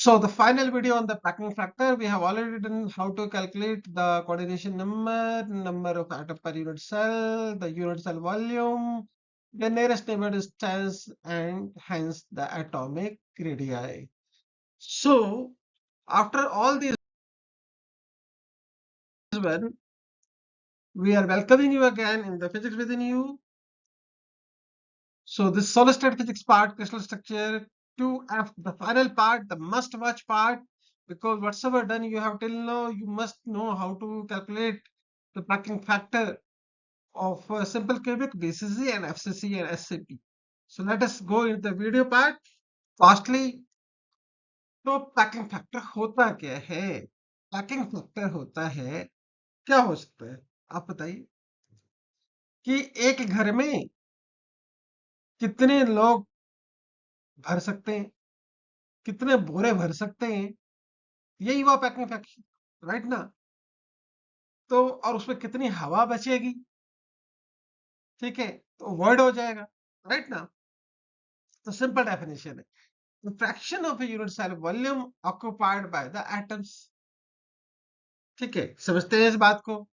So the final video on the packing factor, we have already done how to calculate the coordination number, number of atom per unit cell, the unit cell volume, the nearest neighbor distance, and hence the atomic radii. So after all these, one, we are welcoming you again in the physics within you. So this solid state physics part, crystal structure, 2F, the final part, the must watch part, because whatsoever done you have till now, you must know how to calculate the packing factor of simple cubic, BCC and FCC and SCP. So let us go into the video part fastly. तो packing factor होता क्या है? Packing factor होता है, क्या हो सकता है आप बताइए, कि एक घर में कितने लोग भर सकते हैं, कितने बोरे भर सकते हैं, यही हुआ पैकिंग फैक्टर, राइट ना? तो और उसमें कितनी हवा बचेगी, ठीक है, तो वर्ड हो जाएगा, राइट ना? तो सिंपल डेफिनेशन है, the fraction of a unit cell volume occupied by the atoms. ठीक है, समझते हैं इस बात को?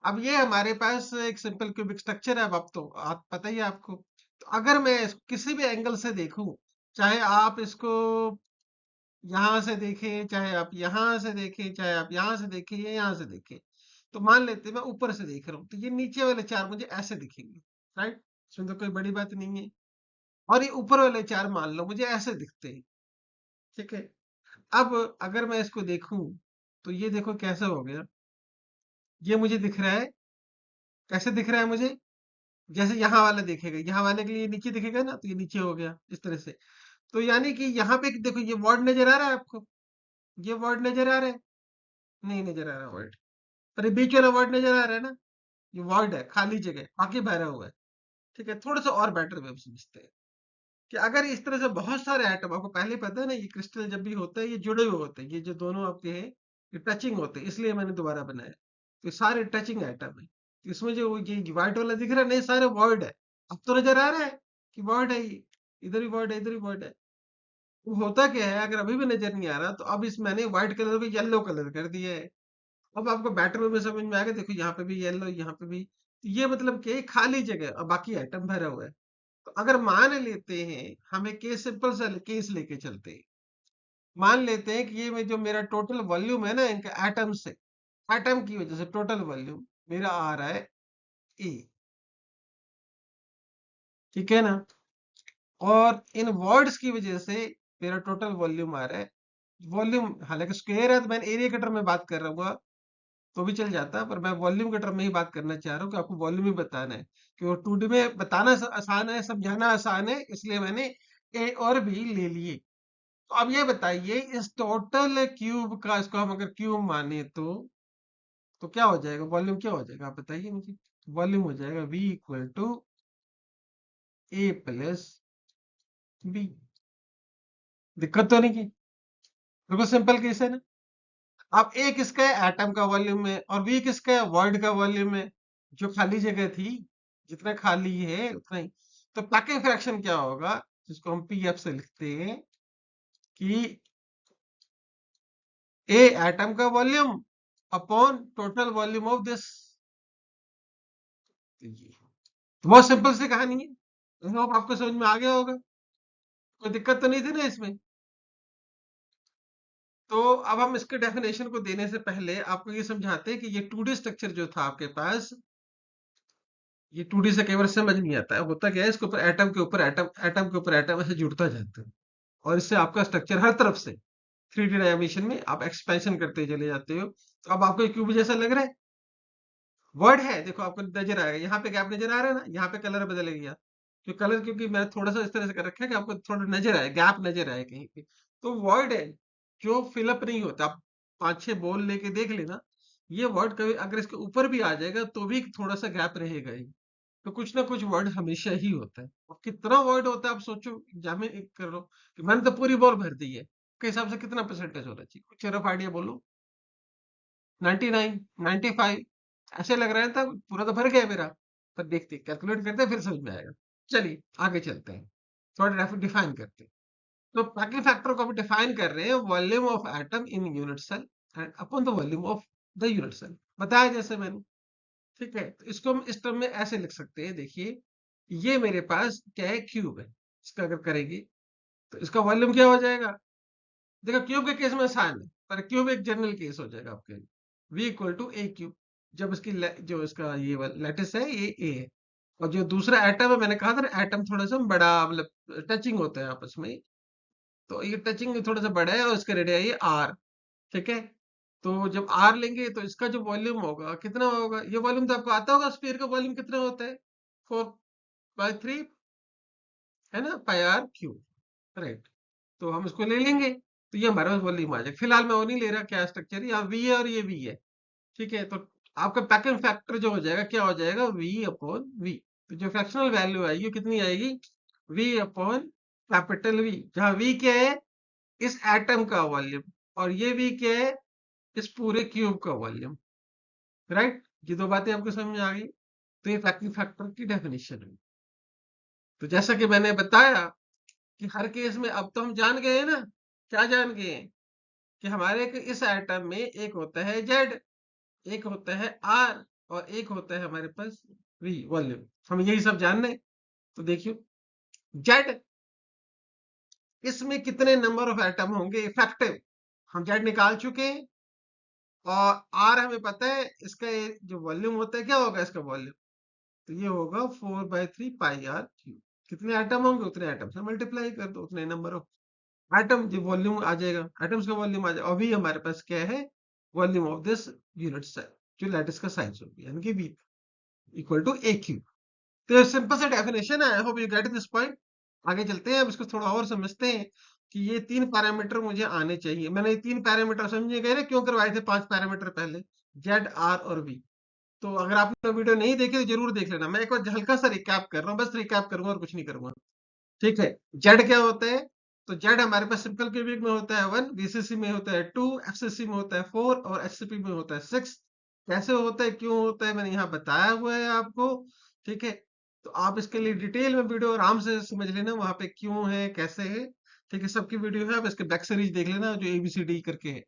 अब ये हमारे पास एक सिंपल क्यूबिक स्ट्रक्चर है, अब तो आप पता ही है आपको। तो अगर मैं इसको किसी भी एंगल से देखूं, चाहे आप इसको यहां से देखें, चाहे आप यहां से देखें, चाहे आप यहां से देखें या यहां से देखें, तो मान लेते हैं मैं ऊपर से देख रहा हूं, तो ये नीचे वाले चार मुझे ऐसे दिखेंगे, राइट? इसमें तो कोई बड़ी बात नहीं है। और ये ऊपर वाले चार मान लो मुझे ऐसे दिखते हैं, ठीक है। अब अगर मैं इसको देखूं, तो ये देखो कैसा हो गया, ये मुझे दिख रहा है, कैसे दिख रहा है मुझे? जैसे यहाँ वाला देखेगा, यहाँ वाले के लिए नीचे दिखेगा ना, तो ये नीचे हो गया इस तरह से। तो यानी कि यहाँ पे देखो, ये वर्ड नजर आ रहा है आपको? ये वर्ड नजर आ रहा है? नहीं नजर आ रहा वर्ड, पर ये बीच वाला वर्ड नजर आ रहा है ना? ये वर्ड है, खाली जगह, बाकी भरा हुआ है। ठीक है, थोड़ा सा और बेटर वे समझते हैं कि अगर इस तरह से बहुत सारे एटम, आपको पहले ही पता है ना, ये क्रिस्टल जब भी होता है ये जुड़े हुए होते हैं, ये जो दोनों आपके हैं ये टचिंग होते हैं, इसलिए मैंने दोबारा बनाया। तो ये सारे टचिंग एटम है, तो इसमें जो ये व्हाइट वाला दिख रहा है, नहीं सारे वर्ड है। अब तो नजर आ रहा है कि वर्ड है ये, इधर भी वर्ड है, इधर भी वर्ड है। वो होता क्या है, अगर अभी भी नजर नहीं आ रहा, तो अब इस मैंने व्हाइट कलर को येलो कलर कर दिया है। अब आपको बैटर में समझ में आएगा, देखो यहाँ पे भी येलो, यहाँ पे भी, तो ये मतलब कि खाली जगह और बाकी आइटम भरा हुआ है। तो अगर मान लेते हैं, हम एक केस सिंपल सा केस लेके चलते हैं, मान लेते हैं कि ये जो मेरा टोटल वॉल्यूम है ना इनका एटम से, एटम की वजह से टोटल वॉल्यूम मेरा आ रहा है ए, ठीक है ना? और इन वर्ड्स की वजह से मेरा टोटल वॉल्यूम आ रहा है, वॉल्यूम हालांकि स्क्वायर है, तो मैं एरिया के टर्म में बात कर रहा हूँ तो भी चल जाता है, पर मैं वॉल्यूम के टर्म में ही बात करना चाह रहा हूँ कि आपको वॉल्यूम ही बताना है, कि वो 2D में बताना आसान है, समझाना आसान है, इसलिए मैंने ए और बी ले लिए। तो अब ये बताइए, इस टोटल क्यूब का, इसको हम अगर क्यूब माने तो क्या हो जाएगा, वॉल्यूम क्या हो जाएगा आप बताइए मुझे? वॉल्यूम हो जाएगा V equal to A plus B. दिक्कत तो नहीं की? बिल्कुल सिंपल केस है ना? अब ए किसका है, एटम का वॉल्यूम है, और V किसका है, वर्ड का वॉल्यूम है। जो खाली जगह थी, जितना खाली है उतना ही। तो पैकिंग फ्रैक्शन क्या होगा, जिसको हम PF से लिखते हैं, कि ए एटम का volume upon total volume of this. बहुत सिंपल सी कहानी है, आई होप आपको समझ में आ गया होगा, कोई दिक्कत तो नहीं थी ना इसमें? तो अब हम इसके डेफिनेशन को देने से पहले आपको ये समझाते हैं कि ये 2D स्ट्रक्चर जो था आपके पास, ये 2D से कई बार समझ नहीं आता है, होता क्या है, इसके ऊपर एटम के ऊपर एटम, एटम के ऊपर एटम ऐसे जुड़ता जाता है, और इससे आपका स्ट्रक्चर हर तरफ से 3D डायमेंशन में आप एक्सपेंशन करते चले जाते हो। तो अब आपको क्यूब जैसा लग रहा है, वर्ड है, देखो आपको नजर आएगा, यहाँ पे गैप नजर आ रहा है ना, यहाँ पे कलर बदल गया, तो कलर क्योंकि मैं थोड़ा सा इस तरह से कर रखा है कि आपको थोड़ा नजर आए, गैप नजर आए कहीं पे। तो वर्ड है जो फिलअप नहीं होता, आप 5-6 बॉल लेके देख लेना, ये वर्ड कभी अगर इसके ऊपर भी आ जाएगा तो भी थोड़ा सा गैप रहेगा ही। तो कुछ ना कुछ वर्ड हमेशा ही होता है, और कितना वर्ड होता है आप सोचो, एग्जाम में एक कर लो कि मैंने तो पूरी बॉल भर दी है, के हिसाब से कितना परसेंटेज होना चाहिए, कुछ रफ आइडिया बोलो। 99, 95, ऐसे लग रहा है था, पूरा तो भर गया मेरा, पर देखते कैलकुलेट करते हैं, फिर समझ में आएगा। चलिए आगे चलते हैं, थोड़ा डिफाइन करते हैं। तो पैकिंग फैक्टर को हम डिफाइन कर रहे हैं volume of atom in unit cell and upon the volume of the unit cell, बताया जैसे मैंने। ठीक है, तो इसको हम इस टर्म में ऐसे लिख सकते हैं, देखिए ये मेरे पास क्या है, क्यूब है। इसका अगर करेंगे तो इसका वॉल्यूम क्या हो जाएगा, देखो क्यूब के केस में आसान है, पर क्यूब एक जनरल केस हो जाएगा आपके लिए। v equal to A cube, जब इसकी जो इसका ये लैटिस है ये ए है, और जो दूसरा एटम है, मैंने कहा था ना एटम थोड़ा सा बड़ा, मतलब टचिंग होता है आपस में, तो ये टचिंग थोड़ा सा बड़ा है और इसका रेडियस ये आर। ठीक है, तो जब आर लेंगे तो इसका जो वॉल्यूम होगा कितना होगा, ये वॉल्यूम तो आपको आता होगा, स्फीयर का वॉल्यूम कितना होता है, 4/3 है ना, पाई आर क्यूब, राइट। तो हम इसको ले लेंगे, तो ये हमारे पास वॉल्यूम आ जाएगा। फिलहाल मैं वो नहीं ले रहा, क्या स्ट्रक्चर है, यहाँ वी है और ये वी है। ठीक है, तो आपका पैकिंग फैक्टर जो हो जाएगा क्या हो जाएगा, वी अपॉन वी। तो जो फ्रैक्शनल वैल्यू आएगी वो कितनी आएगी, वी अपॉन कैपिटल वी, जहाँ वी क्या है, इस एटम का वॉल्यूम, और ये वी क्या है, इस पूरे क्यूब का वॉल्यूम, राइट। ये दो बातें आपको समझ में आ गई। तो ये पैकिंग फैक्टर की डेफिनेशन है। तो जैसा कि मैंने बताया कि हर केस में अब तो हम जान गए हैं ना, क्या जान गए हैं, कि हमारे इस आइटम में एक होता है जेड, एक होता है आर, और एक होता है हमारे पास वी, वॉल्यूम। हम यही सब जान रहे हैं। तो देखियो जेड, इसमें कितने नंबर ऑफ एटम होंगे इफेक्टिव, हम जेड निकाल चुके हैं। और आर हमें पता है, इसका जो वॉल्यूम होता है क्या होगा इसका वॉल्यूम, तो ये होगा 4/3 पाई आर क्यूब। कितने एटम होंगे उतने एटम से मल्टीप्लाई कर दो, उतने नंबर ऑफ एटम, जो वॉल्यूम आ जाएगा, एटम्स का वॉल्यूम आ जाएगा। अभी हमारे पास क्या है, volume of this unit cell, जो लैटिस का साइज होगी, यानी कि V equal to A cube. तो सिंपल सा डेफिनेशन है, I hope you get this point. आगे चलते हैं, अब इसको थोड़ा और समझते हैं कि ये तीन पैरामीटर मुझे आने चाहिए। मैंने ये तीन पैरामीटर समझे गए ना, क्यों करवाए थे पांच पैरामीटर पहले, जेड आर और वी। तो अगर आपने वीडियो नहीं देखी तो जरूर देख लेना, मैं एक बार हल्का सा रिकैप कर रहा हूँ, बस रिकैप करूंगा और कुछ नहीं करूंगा। ठीक है, जेड क्या होता है, तो जेड हमारे पास सिंपल क्यूबिक में होता है 1, बीसीसी में होता है 2, एफसीसी में होता है 4, और एचसीपी में होता है 6। कैसे होता है, क्यों होता है, मैंने यहाँ बताया हुआ है आपको। ठीक है, तो आप इसके लिए डिटेल में वीडियो आराम से समझ लेना, वहां पे क्यों है कैसे है। ठीक है, सबकी वीडियो है, आप इसके बैक सीरीज देख लेना जो एबीसीडी करके है,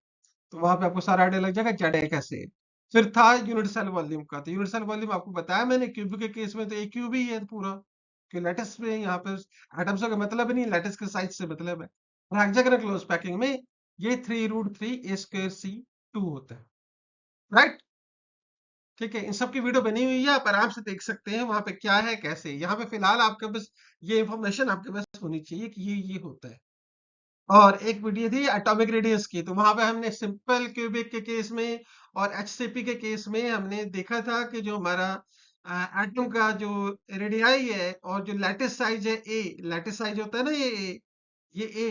तो वहां पे आपको सारा आइडिया लग जाएगा जेड है कैसे है। फिर था यूनिट सेल वॉल्यूम का, तो यूनिट सेल वॉल्यूम आपको बताया मैंने, क्यूब के केस में तो एक क्यूब ही है पूरा, कि लैटिस में यहाँ पे एटम्स का मतलब नहीं, लैटिस के साइज से मतलब है। और हेक्सागोनल क्लोज पैकिंग में ये 3√3 ए स्क्वायर सी 2 होता है, राइट। ठीक है, इन सब की वीडियो बनी हुई है, आप आराम से देख सकते हैं वहां पे क्या है कैसे। यहाँ पे फिलहाल आपके पास ये इंफॉर्मेशन आपके पास होनी चाहिए कि ये होता है। और एक वीडियो थी एटॉमिक रेडियस की, तो वहां पे हमने सिंपल क्यूबिक के केस में और एचसीपी के केस में हमने देखा था कि जो हमारा एटम का जो रेडियाई है और जो लैटिस साइज है ए, लैटिस साइज होता है ना ये ए,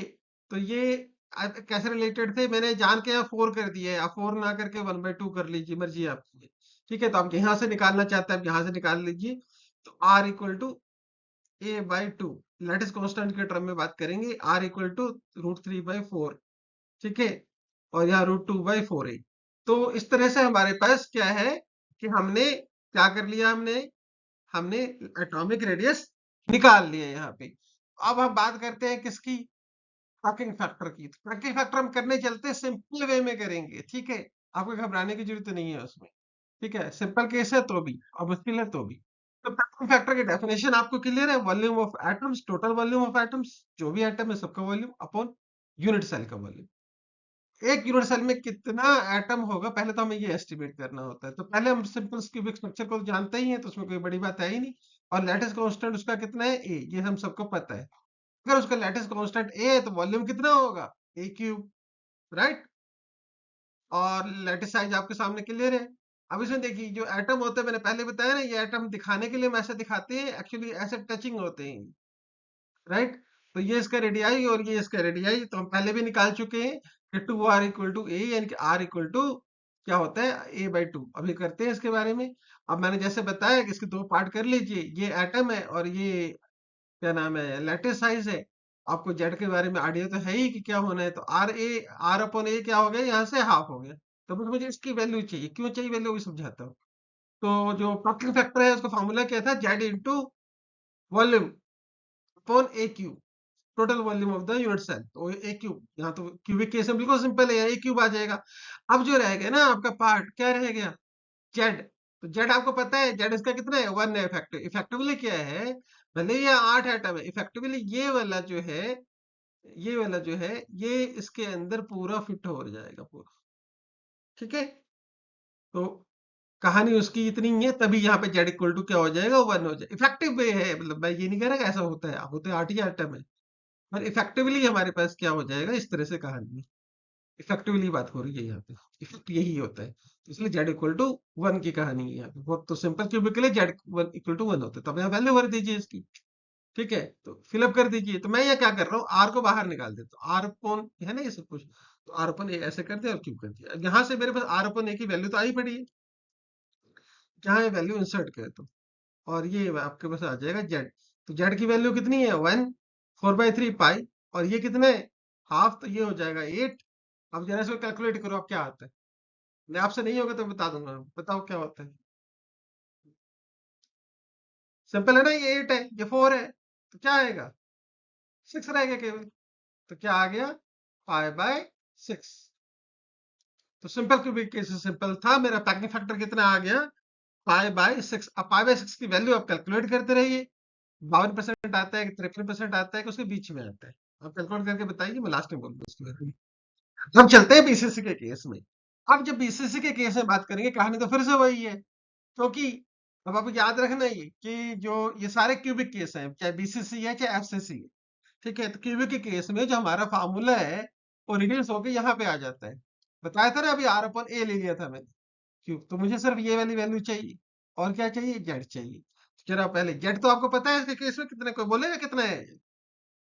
तो ये कैसे रिलेटेड थे, मैंने जान के यहाँ 4 कर दिया है, आप 4 ना करके 1/2 कर लीजिए, मर्जी है आपकी। ठीक है, तो आप यहाँ से निकालना चाहते हैं आप यहाँ से निकाल लीजिए। तो R equal to a/2, lattice constant के टर्म में बात करेंगे, r इक्वल टू √3/4। ठीक है, और यहाँ √2/4a। तो इस तरह से हमारे पास क्या है कि हमने क्या कर लिया, हमने हमने एटॉमिक रेडियस निकाल लिया यहाँ पे। अब हम बात करते हैं किसकी, पैकिंग फैक्टर की। पैकिंग फैक्टर हम करने चलते हैं, सिंपल वे में करेंगे। ठीक है, आपको घबराने की जरूरत नहीं है उसमें। ठीक है, सिंपल केस है तो भी और मुश्किल है तो भी। तो पैकिंग फैक्टर की डेफिनेशन आपको क्लियर है, volume of atoms, total volume of atoms, जो भी एटम है सबका वॉल्यूम अपॉन यूनिट सेल का वॉल्यूम। एक यूनिट सेल में कितना एटम होगा, पहले तो हमें ये एस्टिमेट करना होता है। तो पहले हम सिंपल क्यूबिक स्ट्रक्चर को जानते ही हैं, तो उसमें कोई बड़ी बात है ही नहीं। और लैटिस कांस्टेंट उसका कितना है, ए, ये हम सबको पता है। अगर उसका लैटिस कांस्टेंट ए है तो वॉल्यूम कितना होगा, ए क्यूब, राइट। और लैटिस साइज आपके सामने क्लियर है। अब इसमें देखिए जो एटम होते हैं, मैंने पहले बताया ना, ये एटम दिखाने के लिए हम ऐसे दिखाते हैं, एक्चुअली ऐसे टचिंग होते हैं, राइट। तो ये इसका रेडियाई और ये इसका रेडियाई, तो हम पहले भी निकाल चुके हैं कि 2r इक्वल टू ए, यानी कि r इक्वल टू क्या होता है, a/2। अभी करते हैं इसके बारे में। अब मैंने जैसे बताया कि इसके दो पार्ट कर लीजिए, ये एटम है और ये क्या नाम है, लैटिस साइज है। आपको जेड के बारे में आइडिया तो है ही कि क्या होना है, तो आर अपॉन ए क्या हो गया, यहाँ से हाफ हो गया। तो बस मुझे इसकी वैल्यू चाहिए, क्यों चाहिए वैल्यू भी समझाता हूँ। तो जो पॉकिंग फैक्टर है उसका फॉर्मूला क्या था, Z into volume upon A cube. Total volume of the unit cell, तो ए क्यूब, यहाँ तो क्यूबिक केस में बिल्कुल सिंपल है, ए क्यूब आ जाएगा। अब जो रह गया ना आपका पार्ट, क्या रह गया, जेड। तो जेड आपको पता है, जेड इसका कितना है, 1 है। इफेक्टिवली क्या है, भले ही ये 8 एटम है, इफेक्टिवली ये वाला जो है ये इसके अंदर पूरा फिट हो जाएगा पूरा, ठीक है। तो कहानी उसकी इतनी ही है, तभी यहाँ पे जेड इक्वल टू क्या हो जाएगा, 1 हो जाएगा। इफेक्टिव वे है, मतलब मैं ये नहीं कह रहा कि ऐसा होता है, होते 8 ही आइटम है, पर इफेक्टिवली हमारे पास क्या हो जाएगा, इस तरह से कहानी है। इफेक्टिवली बात हो रही है यहाँ पे, इफेक्ट यही होता है, तो इसलिए जेड इक्वल टू 1 की कहानी है यहाँ पे। बहुत तो सिंपल, क्यूबिक के लिए जेड इक्वल टू 1 होता है, तब यहाँ वैल्यू भर दीजिए इसकी, ठीक है। तो फिलअप कर दीजिए। तो मैं ये क्या कर रहा हूँ, आर को बाहर निकाल देता हूँ, आर अपॉन है ना ये सब कुछ, तो आर अपॉन ए ऐसे कर दिया और क्यूब कर दिया। अब यहाँ से मेरे पास आर अपॉन ए की वैल्यू तो आई पड़ी है, जहाँ ये वैल्यू इंसर्ट कर दो, और ये आपके पास आ जाएगा जेड। तो जेड की वैल्यू कितनी है, 1, 4/3 पाई, और ये कितने, हाफ, तो ये हो जाएगा 8। अब जरा इसको कैलकुलेट करो, अब क्या आता है। मैं आपसे नहीं होगा तो बता दूंगा, बताओ क्या होता है। सिंपल है ना, ये 8 है, ये 4 है, तो क्या आएगा, 6 रहेगा केवल। तो क्या आ गया, 5/6। तो सिंपल क्यूबिक केस सिंपल था, मेरा पैकिंग फैक्टर कितना आ गया, 5/6। अब 5/6 की वैल्यू आप कैलकुलेट करते रहिए, 52% आता है कि 53% आता है कि उसके बीच में आता है, आप कैलकुलेट करके बताइए, मैं लास्ट में बोलूंगा उसके बारे में। हम चलते हैं बीसीसी के केस में। अब जब बीसीसी के केस में बात करेंगे, कहानी तो फिर से वही है, क्योंकि अब आपको याद रखना है कि जो ये सारे क्यूबिक केस हैं, चाहे बीसीसी है चाहे एफसीसी है, ठीक है। तो क्यूबिक के केस में जो हमारा फार्मूला है वो रिड्यूस होकर यहाँ पे आ जाता है। बताया था ना अभी, आर अपन ए ले लिया था मैंने, क्यूब, तो मुझे सिर्फ ये वाली वैल्यू चाहिए, और क्या चाहिए, जेड चाहिए। जरा पहले जेड तो आपको पता है इसके केस में कितने, कोई बोलेगा कितना है,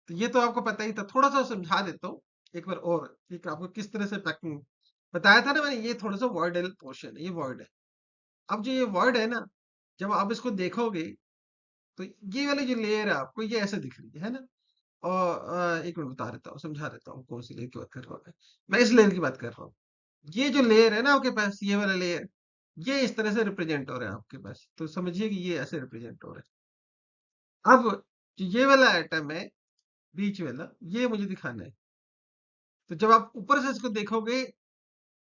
तो ये तो आपको पता ही था, थोड़ा सा समझा देता हूँ एक बार और, ठीक है, आपको किस तरह से पैकिंग बताया था ना मैंने। ये थोड़ा सा वर्ड पोर्शन है, ये वर्ड है। अब जो ये वर्ड है ना, जब आप इसको देखोगे, तो ये वाली जो लेयर है आपको ये ऐसे दिख रही है ना। और एक मिनट बता देता हूँ, समझा देता हूँ कौन सी लेयर की बात कर रहा हूँ मैं इस लेयर की बात कर रहा हूँ। ये जो लेयर है ना आपके पास, ये वाला लेयर, ये इस तरह से रिप्रेजेंट हो रहा है आपके पास, तो समझिए कि ये ऐसे रिप्रेजेंट हो रहा है। अब जो ये वाला आइटम है, बीच वाला, ये मुझे दिखाना है। तो जब आप ऊपर से इसको देखोगे,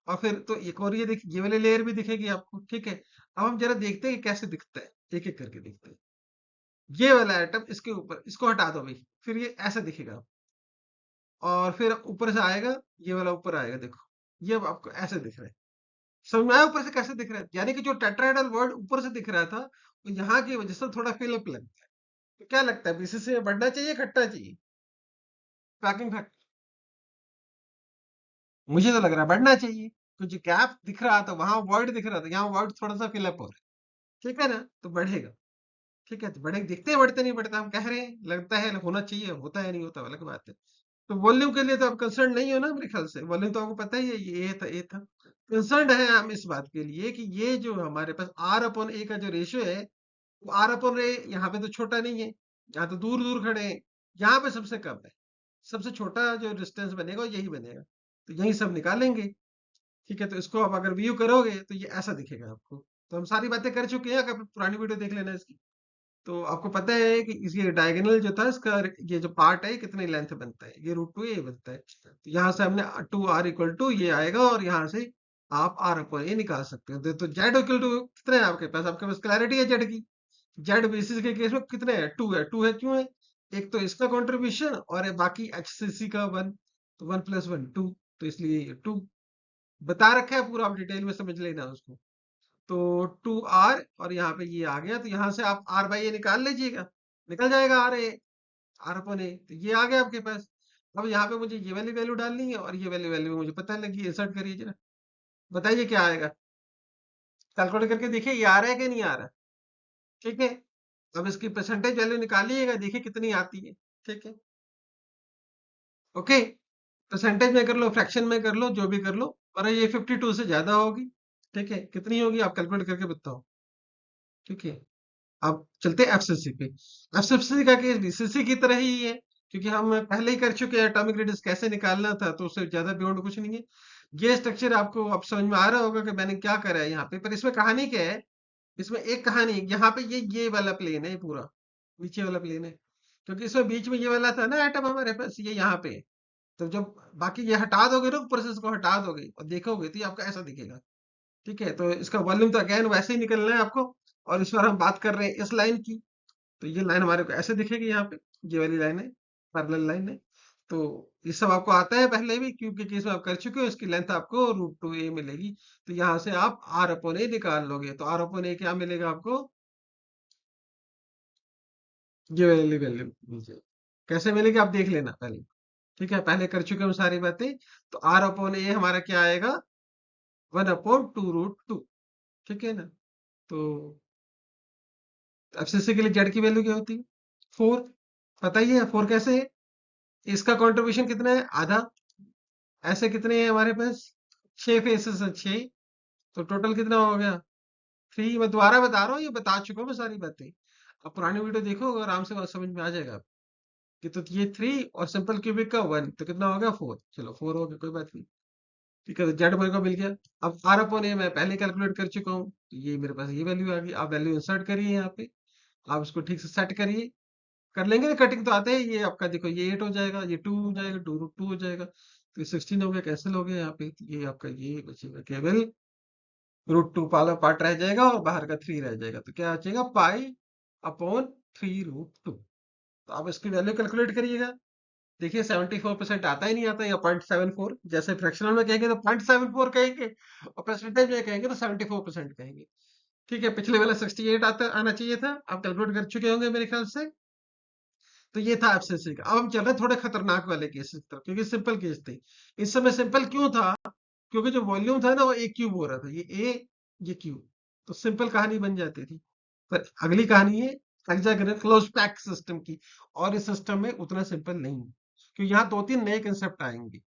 और फिर तो एक और ये वाली लेयर भी दिखेगी आपको, ठीक है। अब हम जरा देखते हैं कि कैसे दिखता है, एक एक करके देखते हैं। ये वाला आइटम इसके ऊपर, इसको हटा दो भाई, फिर ये ऐसे दिखेगा, और फिर ऊपर से आएगा, ये वाला ऊपर आएगा, देखो ये अब आपको ऐसे दिख रहा है। समझ में आया ऊपर से कैसे दिख रहा है, यानी कि जो टेट्राहेड्रल वर्ड ऊपर से दिख रहा था, तो यहाँ की वजह से थोड़ा फिलअप लगता है। तो क्या लगता है, बीसीसी में बढ़ना चाहिए, घटना चाहिए, पैकिंग फैक्टर, मुझे तो लग रहा है बढ़ना चाहिए, क्योंकि गैप दिख रहा था, वहां वर्ड दिख रहा था, यहाँ वर्ड थोड़ा सा फिलअप हो रहा है, ठीक है ना, तो बढ़ेगा। ठीक है, तो बढ़ेगा, दिखते हैं बढ़ते नहीं बढ़ता, हम कह रहे हैं, लगता है होना चाहिए, होता है नहीं होता अलग बात है। तो वॉल्यूम के लिए तो आप कंसर्न नहीं हो ना मेरे ख्याल से, वॉल्यूम तो आपको पता ही है, ये ए था, ए था। कंसर्न है हम इस बात के लिए कि ये जो हमारे पास आर अपॉन ए का जो रेशियो है, वो आर अपॉन ए यहाँ पे तो छोटा नहीं है, यहाँ तो दूर दूर खड़े हैं, यहाँ पे सबसे कम है। सबसे छोटा जो डिस्टेंस बनेगा वो यही बनेगा, तो यही सब निकालेंगे, ठीक है। तो इसको आप अगर व्यू करोगे तो ये ऐसा दिखेगा आपको। तो हम सारी बातें कर चुके हैं, अगर पुरानी वीडियो देख लेना इसकी, तो आपको पता है कि इसके डायगोनल जो था इसका, ये जो पार्ट है कितनी लेंथ बनता है, ये √2 ये बनता है। तो यहाँ से हमने 2r इक्वल टू ये आएगा, और यहाँ से आप r अपॉन ये निकाल सकते हो। तो जेड इक्वल टू कितने है आपके पास क्लैरिटी है जेड की। जेड बेसिस के केस में कितने हैं, 2 है। 2 है क्यों है, एक तो इसका कंट्रीब्यूशन, और बाकी एचसीसी का 1, तो 1 + 1 2, तो इसलिए 2 बता रखा है पूरा, आप डिटेल में समझ लेना उसको। तो 2r, और यहाँ पे ये आ गया, तो यहाँ से आप r/a निकाल लीजिएगा, निकल जाएगा r अपॉन a, तो ये आ गया आपके पास। अब यहाँ पे मुझे ये वाली वैल्यू डालनी है, और ये वाली वैल्यू मुझे पता लगी, इंसर्ट करिए जरा, बताइए क्या आएगा, कैलकुलेट करके देखिए ये आ रहा है कि नहीं आ रहा, ठीक है। अब इसकी परसेंटेज वैल्यू निकालिएगा, देखिए कितनी आती है, ठीक है, ओके। परसेंटेज में कर लो, फ्रैक्शन में कर लो, जो भी कर लो, पर ये 52 से ज्यादा होगी, ठीक है। कितनी होगी आप कैलकुलेट करके बताओ, ठीक है। अब चलते हैं एफसीसी पे। एफसीसी का केस बीसीसी की तरह ही है, क्योंकि हम पहले ही कर चुके हैं, एटॉमिक रेडियस कैसे निकालना था, तो उससे ज्यादा बियॉन्ड कुछ नहीं है। ये स्ट्रक्चर आपको अब समझ में आ रहा होगा कि मैंने क्या करा है यहाँ पे, पर इसमें कहानी क्या है, इसमें एक कहानी, यहाँ पे ये वाला प्लेन है पूरा, नीचे वाला प्लेन है, क्योंकि इसमें बीच में ये वाला था ना एटम हमारे पास, ये यहाँ पे। तो जब बाकी ये हटा दोगे ना, प्रोसेस को हटा दोगे और देखोगे तो ये आपका ऐसा दिखेगा। ठीक है, तो इसका वॉल्यूम तो अगेन वैसे ही निकलना है आपको। और इस बार हम बात कर रहे हैं इस लाइन की। तो ये लाइन हमारे को ऐसे दिखेगी यहाँ पे, ये वाली लाइन है, पैरेलल लाइन है। तो ये सब आपको आता है पहले भी, क्यूब के केस में आप कर चुके हो। इसकी लेंथ आपको √2a मिलेगी। तो यहाँ से आप r/a निकाल लोगे, तो r/a क्या मिलेगा आपको? ये वाली वैल्यू नीचे कैसे मिलेगी आप देख लेना पहले। ठीक है, पहले कर चुके हम सारी बातें। तो r/a हमारा क्या आएगा? 1/2√2। ठीक है ना? तो एफसीसी के लिए जेड की वैल्यू क्या होती है? 4। पता ही है 4 कैसे है। इसका कंट्रीब्यूशन कितना है? आधा। ऐसे कितने हैं हमारे पास? 6 फेसेस हैं, 6। तो टोटल कितना हो गया? 3। मैं दोबारा बता रहा हूँ, ये बता चुका हूँ मैं सारी बातें। अब पुरानी वीडियो देखो, आराम से बात समझ में आ जाएगा। कि तो ये 3 और सिंपल क्यूबिक का 1, तो कितना हो गया? 4। चलो 4 हो गया, कोई बात नहीं। ठीक है, तो जेड मेरे को मिल गया। अब r/a मैं पहले कैलकुलेट कर चुका हूँ, तो ये मेरे पास ये वैल्यू आ गई। आप वैल्यू इंसर्ट करिए यहाँ पे। आप इसको ठीक से सेट करिए। कर लेंगे ना, कटिंग तो आते हैं। ये आपका देखो, ये 8 हो जाएगा, ये 2 हो जाएगा, 2√2 हो जाएगा। तो ये 16 हो गया, कैंसिल हो गया यहाँ पे। तो ये आपका ये बचेगा केवल √2 वाला पार्ट रह जाएगा और बाहर का 3 रह जाएगा। तो क्या बचेगा? π/3√2। तो आप इसकी वैल्यू कैलकुलेट करिएगा। देखिए 74% आता ही नहीं आता, या 0.74। जैसे फ्रैक्शनल में कहेंगे तो 0.74 कहेंगे, और परसेंटेज में कहेंगे तो 74% कहेंगे। ठीक है, पिछले वाला 68 आता आना चाहिए था। आप कैलकुलेट कर चुके होंगे मेरे ख्याल से। तो ये था एफसीसी का। अब हम चल रहे हैं थोड़े खतरनाक वाले केसेस की तरफ, क्योंकि सिंपल केस थे। इस समय सिंपल क्यों था? क्योंकि जो वॉल्यूम था ना, वो ए क्यूब हो रहा था। ये ए, ये क्यूब। तो सिंपल कहानी बन जाती थी। पर अगली कहानी है हेक्सागोनल क्लोज पैक सिस्टम की। और इस सिस्टम में उतना सिंपल नहीं है, क्योंकि यहाँ 2-3 नए कंसेप्ट आएंगे।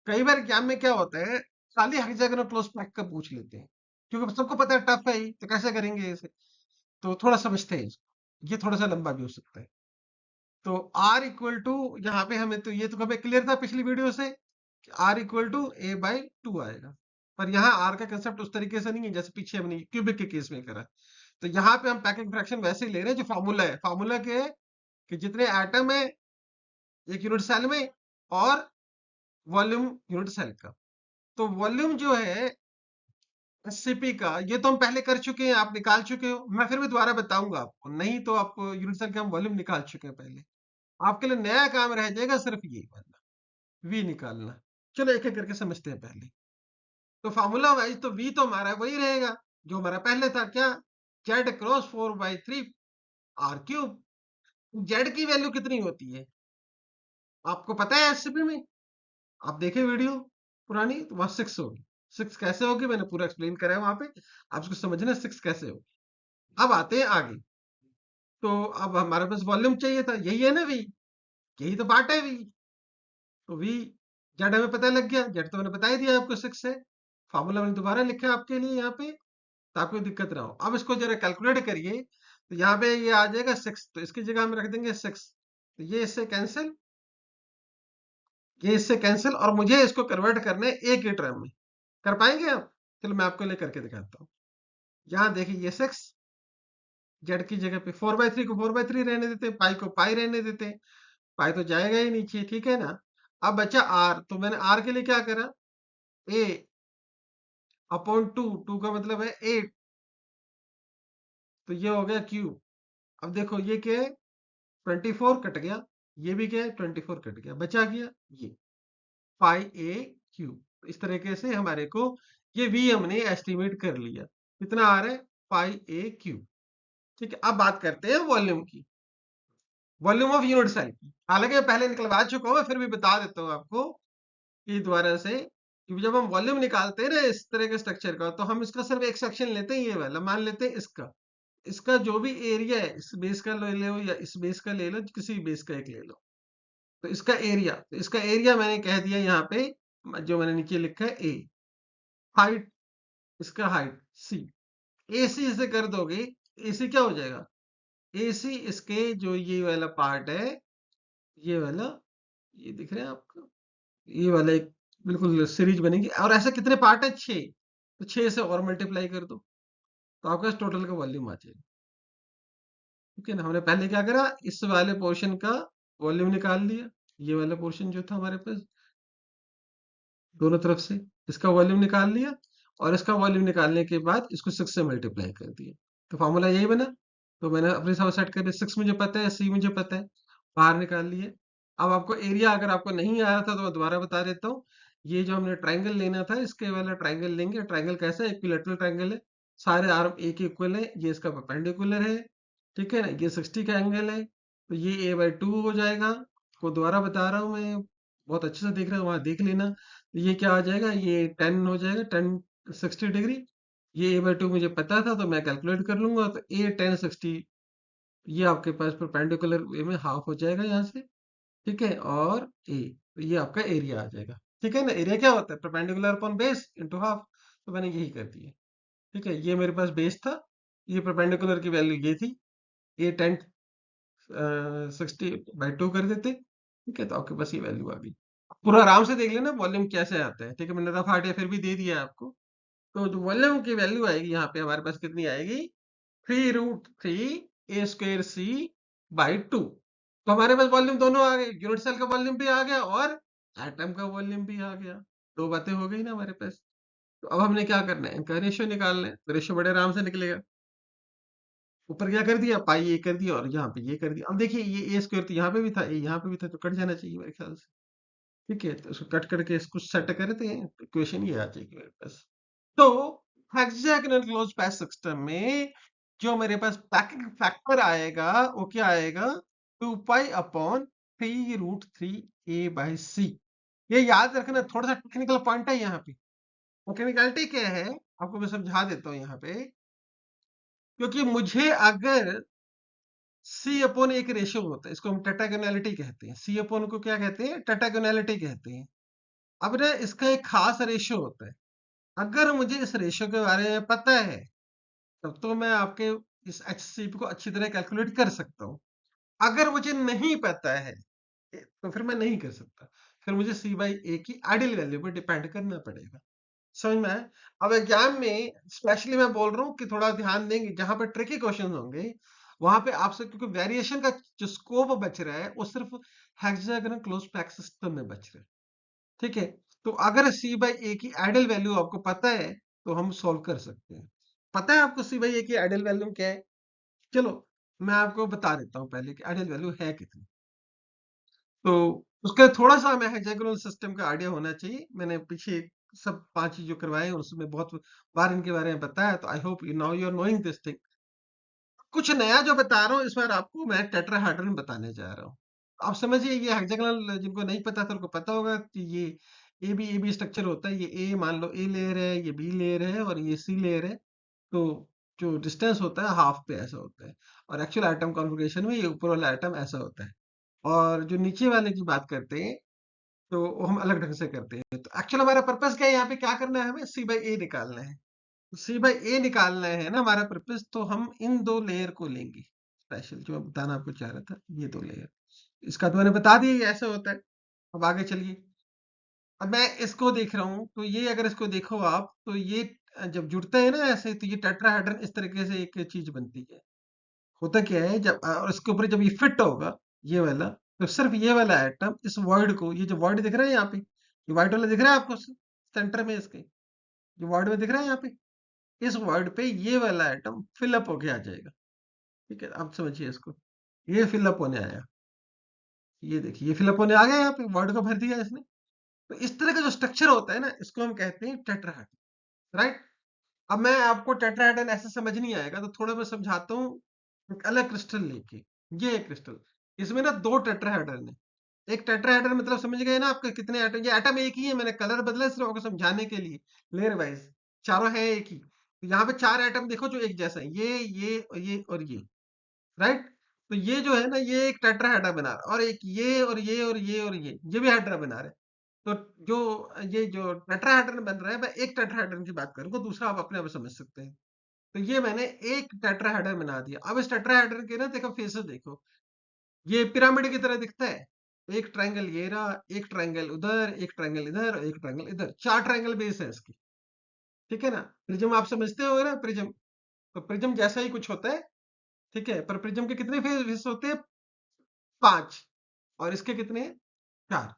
कई बार एग्जाम में क्या होता है, खाली हेक्सागोनल क्लोज पैक का पूछ लेते हैं, क्योंकि सबको पता है टफ है ही, तो कैसे करेंगे इसे। तो थोड़ा समझते हैं इसको। ये थोड़ा सा लंबा भी हो सकता है। तो R इक्वल टू, यहाँ पे हमें तो ये तो हमें क्लियर था पिछली वीडियो से कि R = a/2 आएगा। पर यहाँ R का कंसेप्ट उस तरीके से नहीं है जैसे पीछे हमने क्यूबिक के केस में करा। तो यहाँ पे हम पैकिंग फ्रैक्शन वैसे ही ले रहे हैं जो फॉर्मूला है। फॉर्मूला क्या है? कि जितने एटम है एक यूनिट सेल में, और वॉल्यूम यूनिट सेल का। तो वॉल्यूम जो है एससीपी का, ये तो हम पहले कर चुके हैं, आप निकाल चुके हो। मैं फिर भी दोबारा बताऊंगा आपको, नहीं तो आप यूनिट सेल का हम वॉल्यूम निकाल चुके हैं पहले। आपके लिए नया काम रह जाएगा सिर्फ ये वाला वी निकालना। चलो एक एक करके समझते हैं पहले। तो फॉर्मूला वाइज तो वी तो हमारा वही रहेगा जो हमारा पहले था। क्या? Z × 4/3 r³ जेड की वैल्यू कितनी होती है आपको पता है? एससीपी में आप देखे वीडियो पुरानी, तो वहां 6 होगी। 6 कैसे होगी मैंने पूरा एक्सप्लेन करा है वहां पे। आप उसको समझना 6 कैसे होगी। अब आते हैं आगे। तो अब हमारे पास वॉल्यूम चाहिए था, यही है ना वी, यही तो पार्ट है वी। तो वी, जेड हमें पता लग गया। जेड तो मैंने बता ही दिया आपको 6 है। फॉर्मूला मैंने दोबारा लिखा है आपके लिए यहाँ पे, ताकि कोई दिक्कत ना हो। अब इसको जरा कैलकुलेट करिए। तो यहाँ पे ये आ जाएगा 6, तो इसकी जगह हम रख देंगे 6। तो ये इससे कैंसिल, ये इससे कैंसिल, और मुझे इसको कन्वर्ट करना है एक ही टर्म में। कर पाएंगे आप? चलो मैं आपको ले करके दिखाता हूँ। यहाँ देखिए ये 6, जेड की जगह पे 4/3 को 4/3 रहने देते हैं, पाई को पाई रहने देते हैं। पाई तो जाएगा ही नीचे, ठीक है ना। अब बचा आर, तो मैंने आर के लिए क्या करा? a/2, 2 का मतलब है 8। तो ये हो गया क्यूब। अब देखो ये क्या है? 24 कट गया। ये भी क्या है? 24 कट गया, बचा गया ये πa³ इस तरीके से हमारे को ये वी हमने एस्टिमेट कर लिया। कितना आ रहा है? πa³। ठीक है, अब बात करते हैं वॉल्यूम की, वॉल्यूम ऑफ यूनिट सेल की। हालांकि मैं पहले निकलवा चुका हूं, फिर भी बता देता हूं आपको कि दोबारा से, कि जब हम वॉल्यूम निकालते हैं ना इस तरह के स्ट्रक्चर का, तो हम इसका सिर्फ एक सेक्शन लेते हैं, ये वाला मान लेते हैं इसका। इसका जो भी एरिया है, इस बेस का ले लो या इस बेस का ले लो, किसी बेस का एक ले लो। तो इसका एरिया, तो इसका एरिया मैंने कह दिया यहाँ पे, जो मैंने नीचे लिखा है ए। हाइट, इसका हाइट सी। ए सी इसे कर दोगे, ए सी क्या हो जाएगा? ए सी इसके जो ये वाला पार्ट है, ये वाला, ये दिख रहा है आपको, ये वाला एक बिल्कुल सीरीज बनेगी। और ऐसे कितने पार्ट है? 6। तो 6 से और मल्टीप्लाई कर दो, तो आपका टोटल का वॉल्यूम आ जाएगा। ठीक है ना। हमने पहले क्या करा, इस वाले पोर्शन का वॉल्यूम निकाल लिया, ये वाला पोर्शन जो था हमारे पास दोनों तरफ से, इसका वॉल्यूम निकाल लिया, और इसका वॉल्यूम निकालने के बाद इसको 6 से मल्टीप्लाई कर दिया, तो फॉर्मूला यही बना। तो मैंने अपने हिसाब से सेट कर दिया, 6 मुझे पता है, सी मुझे पता है, बाहर निकाल लिए। अब आपको एरिया अगर आपको नहीं आ रहा था तो मैं दोबारा बता देता हूँ। ये जो हमने ट्राइंगल लेना था, इसके वाला ट्राइंगल लेंगे। ट्राइंगल कैसा है? इक्विलेटरल ट्राइंगल है, सारे आर्म एक इक्वल है, ये इसका परपेंडिकुलर है, ठीक है ना, ये 60 का एंगल है, तो ये a/2 हो जाएगा। को दोबारा बता रहा हूँ मैं, बहुत अच्छे से देख रहे हो वहां देख लेना। तो ये क्या आ जाएगा? ये 10 हो जाएगा, 10 60 डिग्री। ये a/2 मुझे पता था तो मैं कैलकुलेट कर लूंगा, तो a 10 60, ये आपके पास परपेंडिकुलर वे में हाफ हो जाएगा यहाँ से, ठीक है, और ए, तो ये आपका एरिया आ जाएगा। ठीक है ना, एरिया क्या होता है? Perpendicular upon base into half. तो मैंने यही कर दिया, ठीक है। ये मेरे पास बेस था, ये परपेंडिकुलर की वैल्यू ये थी, ये 10 60/2 कर देते, ठीक है, तो आपके पास ये वैल्यू आ गई। पूरा आराम से देख लेना वॉल्यूम कैसे आता है, ठीक है, मैंने रफ आइडिया फिर भी दे दिया है आपको। तो जो वॉल्यूम की वैल्यू आएगी यहाँ पे हमारे पास कितनी आएगी? 3√3 a²c/2। तो हमारे पास वॉल्यूम दोनों आ गए, यूनिट सेल का वॉल्यूम भी आ गया और एटम का वॉल्यूम भी आ गया। दो बातें हो गई ना हमारे पास। तो अब हमने क्या करना है? इनका रेशियो निकालना है, तो रेशियो बड़े आराम से निकलेगा। ऊपर क्या कर दिया? पाई ए कर दिया, और यहाँ पे ये कर दिया। अब देखिए, ये a² तो यहाँ पे भी था, ये यहाँ पे भी था, तो कट जाना चाहिए मेरे ख्याल से। ठीक है, तो इसको कट करके इसको सेट करते हैं, इक्वेशन ये आ जाएगी मेरे पास। तो हेक्सागोनल क्लोज पैच सिस्टम में जो मेरे पास पैकिंग फैक्टर आएगा, वो क्या आएगा? 2π/3√3a/c। ये याद रखना, थोड़ा सा टेक्निकल पॉइंट है यहाँ पे। टेक्निकलिटी क्या है आपको मैं समझा देता हूँ यहाँ पे। क्योंकि मुझे अगर C/1 एक रेशियो होता है, इसको हम टेट्रागोनैलिटी कहते हैं। C/1 को क्या कहते हैं? टेट्रागोनैलिटी कहते हैं। अब ना इसका एक खास रेशियो होता है। अगर मुझे इस रेशियो के बारे में पता है, तब तो मैं आपके इस HCP को अच्छी तरह कैलकुलेट कर सकता हूँ। अगर मुझे नहीं पता है, तो फिर मैं नहीं कर सकता। फिर मुझे C/A की आइडियल वैल्यू पर डिपेंड करना पड़ेगा। समझ में आया? अब एग्जाम में स्पेशली मैं बोल रहा हूँ कि थोड़ा ध्यान देंगे, जहां पर ट्रिकी क्वेश्चन होंगे वहां पे आपसे, क्योंकि वेरिएशन का जो स्कोप बच रहा है वो सिर्फ हेक्सागोनल क्लोज पैक सिस्टम में बच रहा है। ठीक है, तो अगर C/A की आइडियल वैल्यू आपको पता है तो हम सॉल्व कर सकते हैं। पता है आपको C/A की आइडियल वैल्यू क्या है? चलो मैं आपको बता देता हूँ पहले कि आइडियल वैल्यू है कितनी। तो उसका थोड़ा सा हमें हेक्सागोनल सिस्टम का आइडिया होना चाहिए। मैंने पीछे सब 5 चीज जो करवाए हैं उसमें बहुत बार इनके बारे में बताया, तो I hope you now you are knowing this thing. कुछ नया जो बता रहा हूँ इस बार आपको मैं टेट्राहेड्रन बताने जा रहा हूँ। आप समझिए, ये हेक्सागोनल जिनको नहीं पता था उनको पता होगा कि ये ए बी स्ट्रक्चर होता है। ये ए, मान लो ए लेयर है, ये बी लेयर है, और ये सी लेयर है। तो जो डिस्टेंस होता है हाफ पे ऐसा होता है, और एक्चुअल एटम कॉन्फ़िगरेशन में ये ऊपर वाला एटम ऐसा होता है। और जो नीचे वाले की बात करते हैं तो वो हम अलग ढंग से करते हैं। तो एक्चुअल हमारा पर्पस क्या है? यहाँ पे क्या करना है? हमें C/A निकालना है। C/A निकालना है ना हमारा पर्पस, तो हम इन दो लेयर को लेंगे। स्पेशल जो मैं बताना आपको चाह रहा था, ये दो लेयर, इसका तो मैंने बता दिया ये ऐसे होता है। अब आगे चलिए। अब मैं इसको देख रहा हूँ, तो ये अगर इसको देखो आप, तो ये जब जुड़ते हैं ना ऐसे, तो ये टेट्राहेड्रन इस तरीके से एक चीज बनती है। होता क्या है, जब और इसके ऊपर जब ये फिट होगा, ये वाला, तो सिर्फ ये वाला एटम इस वॉइड को, ये जो वॉइड दिख रहा है यहाँ पे, ये व्हाइट वाला दिख रहा है आपको सेंटर में इसके, जो वॉइड में दिख रहा है यहाँ पे, इस वॉइड पे ये वाला एटम फिलअप होके आ जाएगा। ठीक है, आप समझिए इसको, ये फिलअप होने आया, ये देखिए ये फिलअप होने आ गया, यहाँ पे वॉइड को भर दिया इसने। तो इस तरह का जो स्ट्रक्चर होता है ना, इसको हम कहते हैं टेट्राहेड्रन, राइट। अब मैं आपको टेट्राहेड्रन ऐसे समझ नहीं आएगा, तो थोड़ा मैं समझाता हूँ एक अलग क्रिस्टल लेके। ये एक क्रिस्टल, इसमें ना दो टेट्राहेड्रन है। एक टेट्राहेड्रन मतलब समझ गए ना आपके कितने एटम? ये एटम एक ही है, मैंने कलर बदला सिर्फ आपको समझाने के लिए, लेयर वाइज चारों हैं एक ही। तो यहाँ पे 4 एटम देखो जो एक जैसा है, ये और ये, राइट। तो ये जो है ना, ये एक टेट्राहेड्रा बना रहा है, और एक ये और ये और ये और ये भी हेड्रा बना रहे हैं। तो जो ये जो टेट्राहेड्रन बन रहा है, मैं एक टेट्राहेड्रन की बात करूंगा, दूसरा आप अपने आप समझ सकते हैं। तो ये मैंने एक टेट्राहेड्रन बना दिया। अब इस टेट्राहेड्रन के ना देखो फेसेस देखो, ये पिरामिड की तरह दिखता है। एक ट्रायंगल ये रहा, एक ट्रायंगल उधर, एक ट्रायंगल इधर, और एक ट्रायंगल इधर, 4 ट्रायंगल बेस है इसकी। ठीक है ना। प्रिज्म आप समझते हो ना, प्रिज्म, तो प्रिज्म जैसा ही कुछ होता है। ठीक है, पर प्रिज्म के कितने फेस होते हैं? 5। और इसके कितने हैं? 4।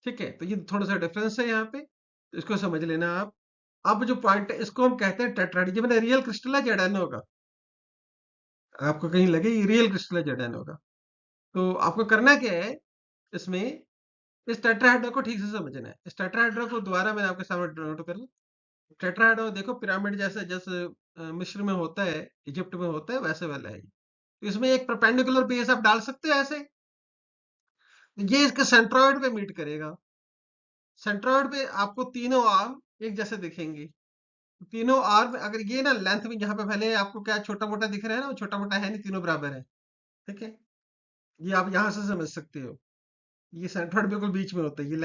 ठीक है, तो ये थोड़ा सा डिफरेंस है यहाँ पे, तो इसको समझ लेना आप। अब जो पॉइंट है इसको हम कहते हैं टेट्राहेड्रल। ये मैंने रियल क्रिस्टल है एडेनो का, आपको कहीं लगे ये रियल क्रिस्टल है एडेनो का। तो आपको करना क्या है इसमें, इस टेट्राहेड्रल को ठीक से समझना है। इस टेट्राहेड्रल को दोबारा मैंने आपके सामने नोट कर लिया। टेट्राहेड्रल देखो पिरामिड जैसे जैसे मिस्र में होता है, इजिप्ट में होता है, वैसे वाला है। तो इसमें एक परपेंडिकुलर बेस आप डाल सकते हो ऐसे, ये इसके सेंट्रॉइड पे मीट करेगा। सेंट्रॉइड पे आपको तीनों आर्म एक जैसे दिखेंगे। तीनों आर्म अगर ये ना लेंथ में, यहाँ पे पहले आपको क्या छोटा मोटा दिख रहा है ना, वो छोटा मोटा है नहीं, तीनों बराबर है। ठीक है, ये आप यहाँ से समझ सकते हो। ये सेंट्रॉइड बिल्कुल बीच में होता है, ये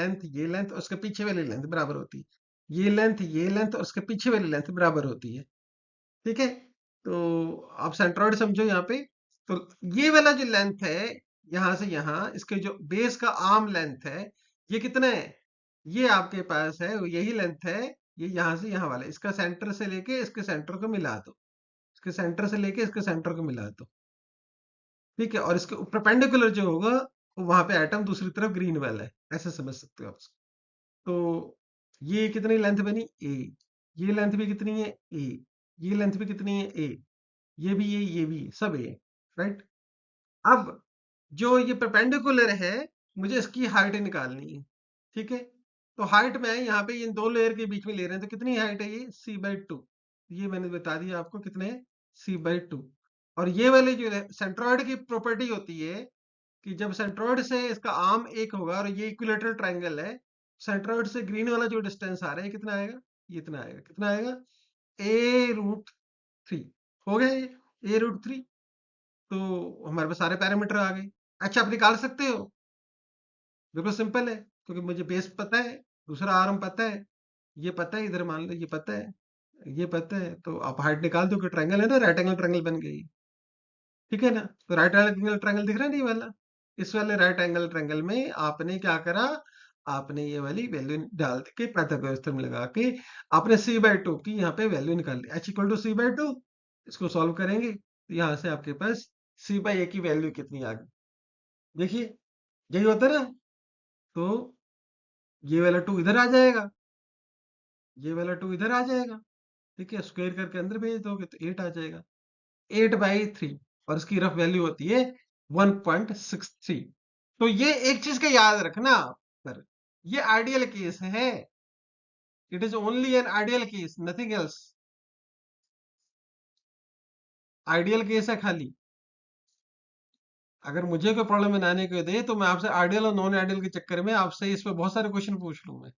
लेंथ और उसके पीछे वाली लेंथ बराबर होती है। ये लेंथ और उसके पीछे वाली लेंथ बराबर होती है। ठीक है, तो आप सेंट्रॉइड समझो यहाँ पे। तो ये वाला जो लेंथ है यहाँ से यहाँ, इसके जो बेस का आर्म लेंथ है, ये कितना है? ये आपके पास है, वो यही लेंथ है। ये यहाँ से यहाँ वाला, इसका सेंटर से लेके इसके सेंटर को मिला दो, इसके सेंटर से लेके इसके सेंटर को मिला दो। ठीक है, और इसके परपेंडिकुलर जो होगा वहां पे एटम दूसरी तरफ ग्रीन वाला है, ऐसे समझ सकते हो आप इसको। तो ये कितनी लेंथ बनी? ए। ये लेंथ भी कितनी है? ए। ये लेंथ भी कितनी है? ए। ये भी ये भी सब ए, राइट। अब जो ये परपेंडिकुलर है, मुझे इसकी हाइट निकालनी है। ठीक है, तो हाइट में यहाँ पे इन दो लेयर के बीच में ले रहे हैं, तो कितनी हाइट है? ये c/2। ये मैंने बता दिया आपको कितने है, c/2। और ये वाली जो सेंट्रॉइड की प्रॉपर्टी होती है कि जब सेंट्रॉइड से इसका आर्म एक होगा और ये इक्विलेटरल ट्रायंगल है, सेंट्रॉइड से ग्रीन वाला जो डिस्टेंस आ रहा है कितना आएगा? ये इतना आएगा। कितना आएगा? a√3 हो गया ये, a√3। तो हमारे पास सारे पैरामीटर आ गए। अच्छा, आप निकाल सकते हो, बिल्कुल सिंपल है, क्योंकि मुझे बेस पता है, दूसरा आर्म पता है, ये पता है, इधर मान लो ये पता है, ये पता है, तो आप हाइट निकाल दो कि ट्रायंगल है ना, राइट एंगल ट्रायंगल बन गई। ठीक है ना, तो राइट एंगल ट्रायंगल दिख रहा है नहीं वाला, इस वाले राइट एंगल ट्रायंगल में आपने क्या करा, आपने ये वाली वैल्यू डाल के पाइथागोरस थ्योरम लगा के आपने c/2 की यहाँ पे वैल्यू निकाल ली, h=c/2। इसको सॉल्व करेंगे तो यहाँ से आपके पास c/a की वैल्यू कितनी आ गई, देखिए यही होता है ना। तो ये वाला 2 इधर आ जाएगा, ये वाला 2 इधर आ जाएगा। ठीक है, स्क्वायर करके अंदर भेज दोगे तो 8 आ जाएगा, 8/3। और इसकी रफ वैल्यू होती है 1.63। तो ये एक चीज का याद रखना सर, ये आइडियल केस है, it is only an ideal case, nothing else. Ideal case है खाली। अगर मुझे कोई प्रॉब्लम बनाने को दे तो मैं आपसे आइडियल और नॉन आइडियल के चक्कर में आपसे इस पे बहुत सारे क्वेश्चन पूछ लूं मैं,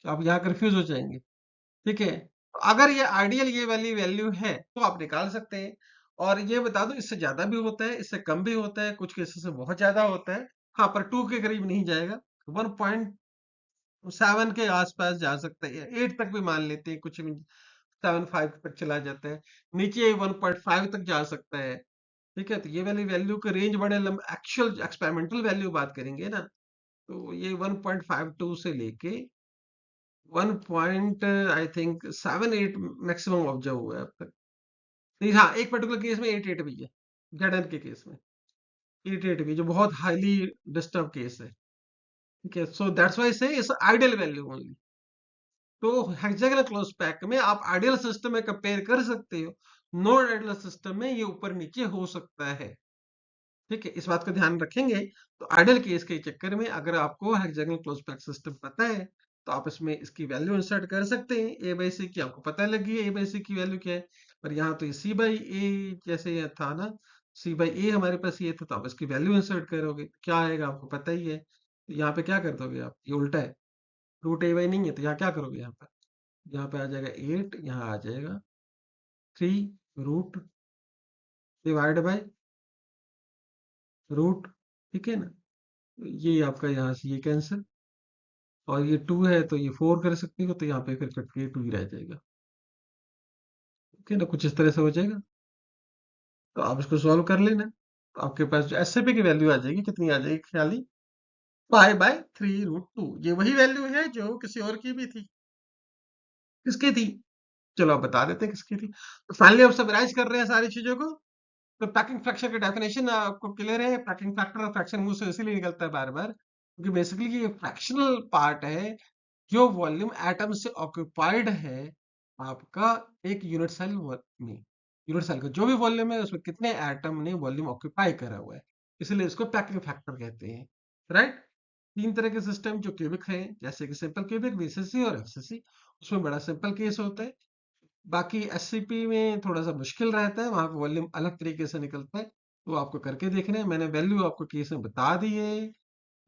तो आप यहाँ कंफ्यूज हो जाएंगे। ठीक है, तो अगर ये आइडियल ये वाली वैल्यू है तो आप निकाल सकते हैं। और ये बता दो, इससे ज्यादा भी होता है, इससे कम भी होता है, कुछ केसेस में बहुत ज्यादा होता है। हाँ, पर 2 के करीब नहीं जाएगा, 1.7 के आसपास जा सकते हैं, 8 तक भी मान लेते हैं, कुछ 7.5 तक चला जाता है, नीचे 1.5 तक जा सकता है। ठीक है, तो ये वाली वैल्यू का रेंज बड़े लंबे, एक्चुअल एक्सपेरिमेंटल वैल्यू बात करेंगे ना, तो ये 1.52 से लेके 1 point I think 7-8 maximum observe हुआ है अब तक। नहीं, हाँ, एक पर्टिकुलर केस में 8-8 भी है, जेडन के केस में 8-8 भी, जो बहुत हाईली डिस्टर्ब केस है। ठीक है, सो दैट्स व्हाई से इट्स आइडियल वैल्यू ओनली। तो हेक्सागोनल क्लोज पैक में आप आइडियल सिस्टम में कंपेयर कर सकते हो, नॉन आइडियल सिस्टम में ये ऊपर नीचे हो सकता है। ठीक है, इस बात का ध्यान रखेंगे। तो आइडियल केस के चक्कर में अगर आपको हेक्सागोनल क्लोज पैक सिस्टम पता है तो आप इसमें इसकी वैल्यू इंसर्ट कर सकते हैं, a/c की आपको पता लगी है a/c की वैल्यू क्या है। पर यहाँ तो ये c/a जैसे ये था ना, c/a हमारे पास ये था, तो आप इसकी वैल्यू इंसर्ट करोगे क्या आएगा आपको पता ही है। तो यहाँ पे क्या कर दोगे आप, ये उल्टा है, √a/, नहीं है, तो यहाँ क्या करोगे, यहाँ पे आ जाएगा 8, यहाँ आ जाएगा 3 रूट डिवाइड बाय रूट। ठीक है ना, ये आपका यहाँ से ये कैंसिल, और ये 2 है तो ये 4 कर सकते हो, तो यहाँ पे फिर कट के 2 ही रह जाएगा। ठीक है ना, कुछ इस तरह से हो जाएगा। तो आप इसको सॉल्व कर लेना, तो आपके पास जो एसएपी की वैल्यू आ जाएगी, कितनी आ जाएगी ख्याली, 5/3√2। ये वही वैल्यू है जो किसी और की भी थी। किसकी थी? चलो आप बता देते हैं किसकी थी। तो फाइनली आप समराइज कर रहे हैं सारी चीजों को। तो पैकिंग फ्रैक्शन की डेफिनेशन आपको क्लियर है? पैकिंग फैक्टर और फ्रैक्शन मुंह से इसीलिए निकलता है बार बार, क्योंकि बेसिकली ये फ्रैक्शनल पार्ट है जो वॉल्यूम एटम से ऑक्यूपाइड है आपका एक यूनिट सेल में। यूनिट सेल का जो भी वॉल्यूम है उसमें कितने एटम ने वॉल्यूम ऑक्यूपाई करा हुआ है, इसलिए इसको पैकिंग फैक्टर कहते हैं, राइट। तीन तरह के सिस्टम जो क्यूबिक है, जैसे कि सिंपल क्यूबिक, वीसीसी और एफसीसी, उसमें बड़ा सिंपल केस होता है। बाकी एससीपी में थोड़ा सा मुश्किल रहता है, वहां पे वॉल्यूम अलग तरीके से निकलता है, तो आपको करके देखना है। मैंने वैल्यू आपको केस में बता दी है,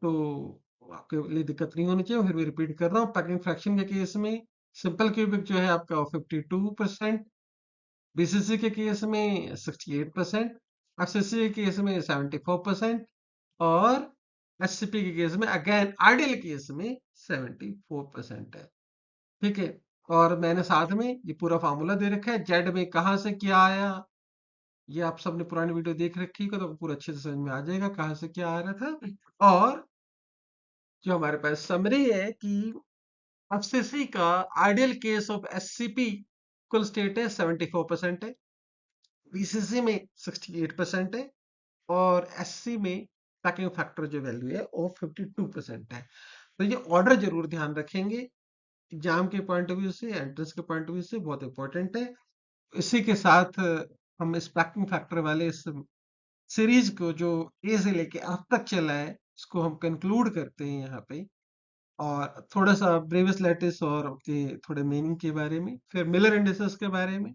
तो आपके लिए दिक्कत नहीं होनी चाहिए। फिर भी रिपीट कर रहा हूँ, पैकिंग फ्रैक्शन के केस में सिंपल क्यूबिक जो है आपका 52%, बीसीसी के केस में 68%, एफसीसी के केस में 74%, और एससीपी के केस में अगेन आइडियल केस में 74% है। ठीक है। और मैंने साथ में ये पूरा फार्मूला दे रखा है, जेड में कहाँ से क्या आया, ये आप सबने पुरानी वीडियो देख रखी है तो पूरा अच्छे से समझ में आ जाएगा कहाँ से क्या आ रहा था। और जो हमारे पास समरी है कि एफसीसी का आइडियल केस ऑफ एससीपी कुल स्टेट है 74% है, बीसीसी में 68% है, और एससी में पैकिंग फैक्टर जो वैल्यू है वो 52% है। तो ये ऑर्डर जरूर ध्यान रखेंगे, एग्जाम के पॉइंट ऑफ व्यू से, एंट्रेंस के पॉइंट ऑफ व्यू से बहुत इंपॉर्टेंट है। इसी के साथ हम इस पैकिंग फैक्टर वाले इस सीरीज को जो ए से लेके अब तक चला है इसको हम कंक्लूड करते हैं यहाँ पे। और थोड़ा सा ब्रेवियस लैटिस और के थोड़े मीनिंग के बारे में, फिर मिलर इंडिसेस के बारे में,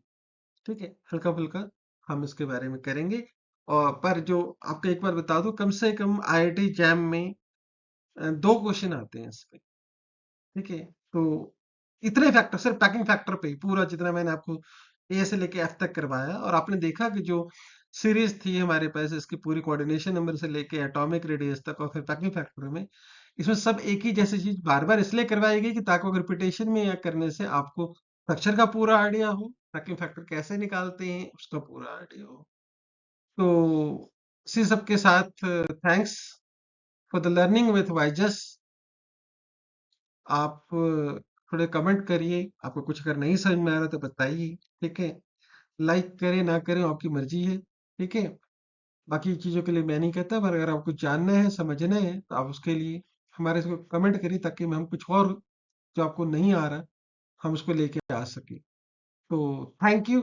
ठीक है, हल्का फुल्का हम इसके बारे में करेंगे। और पर जो आपको एक बार बता दूं, कम से कम आईआईटी जैम में 2 क्वेश्चन आते हैं इस पे, ठीक है। तो इतने फैक्टर, सिर्फ पैकिंग फैक्टर पे ही पूरा जितना मैंने आपको ए से लेके एफ तक करवाया, और आपने देखा कि जो सीरीज थी हमारे पास इसकी पूरी कोऑर्डिनेशन नंबर से लेके एटॉमिक रेडियस तक और फिर पैकिंग फैक्टर में, इसमें सब एक ही जैसी चीज बार बार इसलिए करवाई गई कि ताकि रिपीटेशन में या करने से आपको स्ट्रक्चर का पूरा आइडिया हो, पैकिंग फैक्टर कैसे निकालते हैं उसका पूरा आइडिया हो। तो इसी सब के साथ thanks for the learning with वाइजस। आप थोड़े कमेंट करिए, आपको कुछ अगर नहीं समझ में आ रहा तो बताइए, ठीक है। लाइक करें ना करें आपकी मर्जी है, ठीक है। बाकी चीज़ों के लिए मैं नहीं कहता, पर अगर आपको जानना है समझना है तो आप उसके लिए हमारे इसको कमेंट करिए, ताकि हम कुछ और जो आपको नहीं आ रहा हम उसको लेके आ सके। तो थैंक यू।